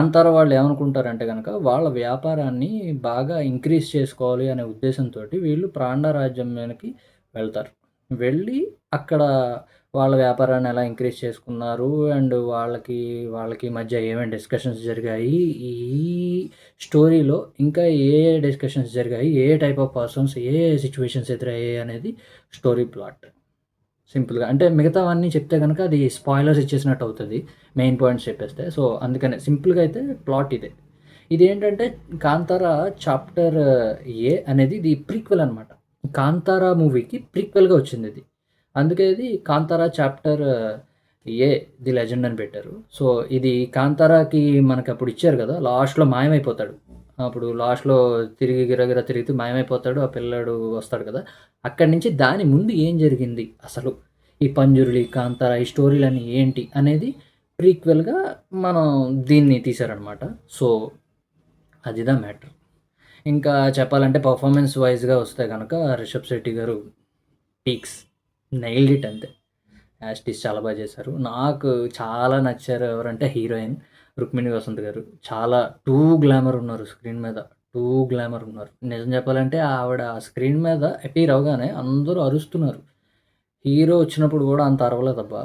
కాంతార వాళ్ళు ఏమనుకుంటారంటే గనక, వాళ్ళ వ్యాపారాన్ని బాగా ఇంక్రీజ్ చేసుకోవాలి అనే ఉద్దేశంతోటి వీళ్ళు ప్రాండ రాజ్యం మీదకి వెళ్తారు. వెళ్ళి అక్కడ వాళ్ళ వ్యాపారాన్ని ఎలా ఇంక్రీజ్ చేసుకున్నారు అండ్ వాళ్ళకి మధ్య ఏమేమి డిస్కషన్స్ జరిగాయి. ఈ స్టోరీలో ఇంకా ఏ ఏ డిస్కషన్స్ జరిగాయి, ఏ ఏ టైప్ ఆఫ్ పర్సన్స్, ఏ ఏ సిట్యుయేషన్స్ ఎదురయ్యాయి అనేది స్టోరీ ప్లాట్. సింపుల్‌గా. అంటే మిగతావన్నీ చెప్తే గనక అది స్పాయిలర్స్ ఇచ్చేసినట్టు అవుతది. మెయిన్ పాయింట్స్ చెప్పేస్తే. సో, అందుకనే సింపుల్‌గా అయితే ప్లాట్ ఇదే. ఇదేంటంటే 'కాంతార' చాప్టర్ ఏ అనేది ఇది ప్రీక్వెల్ అనమాట. 'కాంతార' మూవీకి ప్రీక్వెల్‌గా వచ్చిందిది. అందుకే ఇది 'Kantara chapter A the legend' అని పెట్టారు. సో, ఇది 'కాంతారాకి' మనకప్పుడు ఇచ్చారు గదా! లాస్ట్‌లో మాయమైపోతాడు. అప్పుడు లాస్ట్‌లో తిరిగి గిరగిర తిరుగుతూ మాయమైపోతాడు. ఆ పిల్లాడు వస్తాడు కదా! అక్కడి నుంచి దాని ముందు ఏం జరిగింది అసలు? ఈ 'పంజుర్లి', 'కాంతార' ఈ స్టోరీలన్నీ ఏంటి అనేది ప్రీక్వెల్‌గా మనం దీన్ని తీశారనమాట. So, అదిదా matter. ఇంకా చెప్పాలంటే పర్ఫార్మెన్స్ వైస్‌గా వస్తే గనక 'రిషబ్ శెట్టి' గారు పీక్స్. నెయిల్డ్ ఇట్ అంతే. యాజ్ ఇట్ ఈజ్ చాలా బా చేశారు. నాకు చాలా నచ్చారు ఎవరంటే హీరోయిన్ 'రుక్మిణి వసంత్' గారు. చాలా టూ గ్లామర్ ఉన్నారు స్క్రీన్ మీద. టూ గ్లామర్ ఉన్నారు. నిజం చెప్పాలంటే ఆవిడ స్క్రీన్ మీద అపియర్ అవ్వగానే అందరూ అరుస్తున్నారు. హీరో వచ్చినప్పుడు గూడా అంత అరవలేదబ్బా!